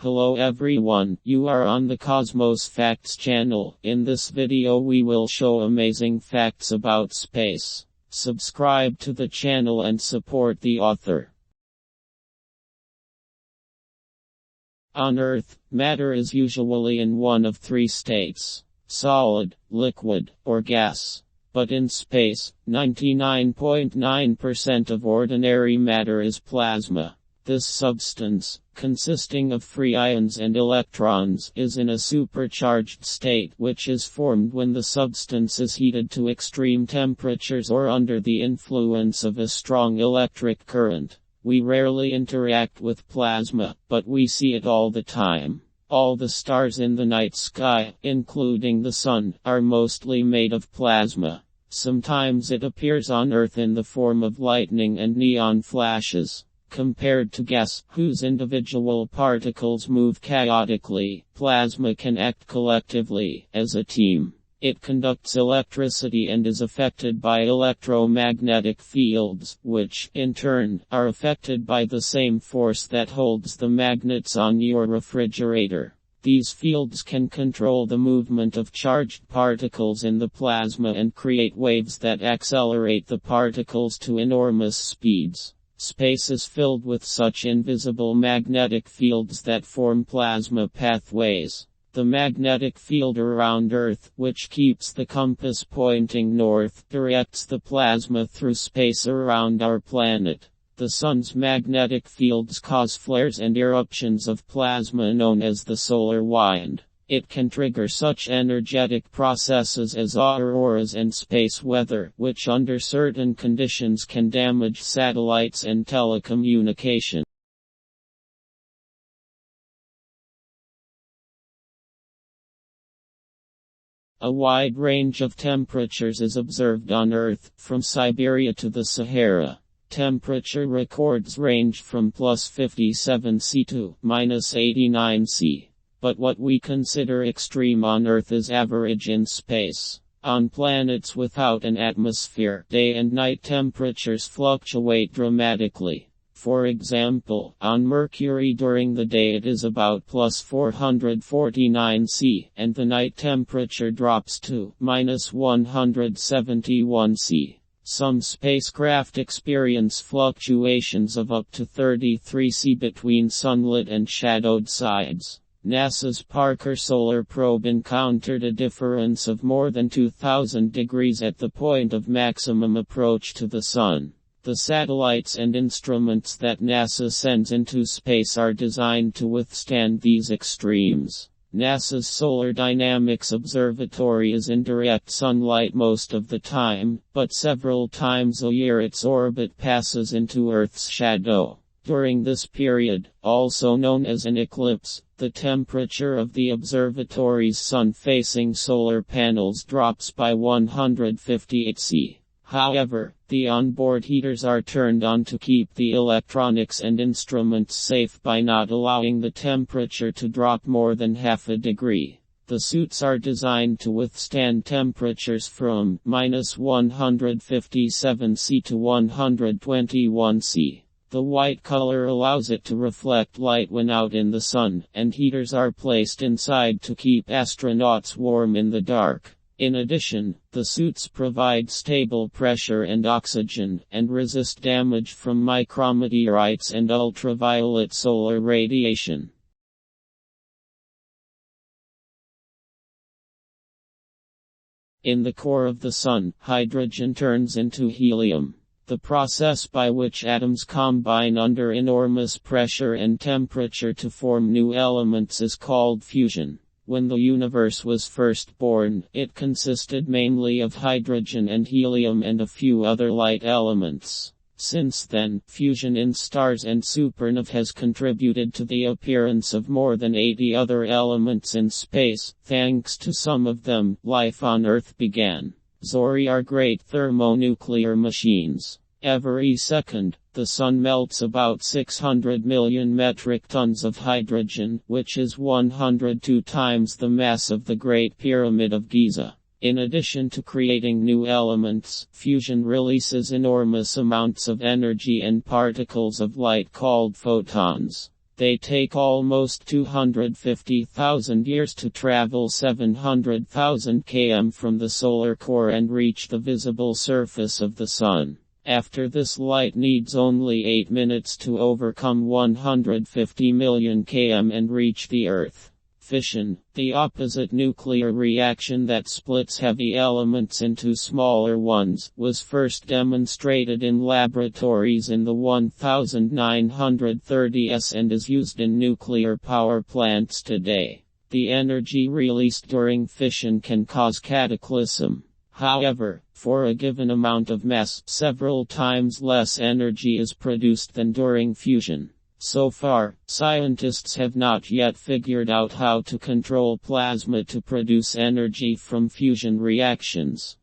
Hello everyone, you are on the Cosmos Facts channel. In this video we will show amazing facts about space. Subscribe to the channel and support the author. On Earth, matter is usually in one of three states: solid, liquid, or gas. But in space, 99.9% of ordinary matter is plasma. This substance, consisting of free ions and electrons, is in a supercharged state which is formed when the substance is heated to extreme temperatures or under the influence of a strong electric current. We rarely interact with plasma, but we see it all the time. All the stars in the night sky, including the sun, are mostly made of plasma. Sometimes it appears on Earth in the form of lightning and neon flashes. Compared to gas, whose individual particles move chaotically, plasma can act collectively, as a team. It conducts electricity and is affected by electromagnetic fields, which, in turn, are affected by the same force that holds the magnets on your refrigerator. These fields can control the movement of charged particles in the plasma and create waves that accelerate the particles to enormous speeds. Space is filled with such invisible magnetic fields that form plasma pathways. The magnetic field around Earth, which keeps the compass pointing north, directs the plasma through space around our planet. The Sun's magnetic fields cause flares and eruptions of plasma known as the solar wind. It can trigger such energetic processes as auroras and space weather, which under certain conditions can damage satellites and telecommunication. A wide range of temperatures is observed on Earth, from Siberia to the Sahara. Temperature records range from +57°C to -89°C. But what we consider extreme on Earth is average in space. On planets without an atmosphere, day and night temperatures fluctuate dramatically. For example, on Mercury during the day it is about +449°C, and the night temperature drops to -171°C. Some spacecraft experience fluctuations of up to 33°C between sunlit and shadowed sides. NASA's Parker Solar Probe encountered a difference of more than 2,000 degrees at the point of maximum approach to the Sun. The satellites and instruments that NASA sends into space are designed to withstand these extremes. NASA's Solar Dynamics Observatory is in direct sunlight most of the time, but several times a year its orbit passes into Earth's shadow. During this period, also known as an eclipse, the temperature of the observatory's sun-facing solar panels drops by 158°C. However, the onboard heaters are turned on to keep the electronics and instruments safe by not allowing the temperature to drop more than half a degree. The suits are designed to withstand temperatures from -157°C to 121°C. The white color allows it to reflect light when out in the sun, and heaters are placed inside to keep astronauts warm in the dark. In addition, the suits provide stable pressure and oxygen, and resist damage from micrometeorites and ultraviolet solar radiation. In the core of the Sun, hydrogen turns into helium. The process by which atoms combine under enormous pressure and temperature to form new elements is called fusion. When the universe was first born, it consisted mainly of hydrogen and helium and a few other light elements. Since then, fusion in stars and supernovae has contributed to the appearance of more than 80 other elements in space. Thanks to some of them, life on Earth began. Zori are great thermonuclear machines. Every second, the Sun melts about 600 million metric tons of hydrogen, which is 102 times the mass of the Great Pyramid of Giza. In addition to creating new elements, fusion releases enormous amounts of energy and particles of light called photons. They take almost 250,000 years to travel 700,000 km from the solar core and reach the visible surface of the Sun. After this, light needs only 8 minutes to overcome 150 million km and reach the Earth. Fission, the opposite nuclear reaction that splits heavy elements into smaller ones, was first demonstrated in laboratories in the 1930s and is used in nuclear power plants today. The energy released during fission can cause cataclysm. However, for a given amount of mass, several times less energy is produced than during fusion. So far, scientists have not yet figured out how to control plasma to produce energy from fusion reactions.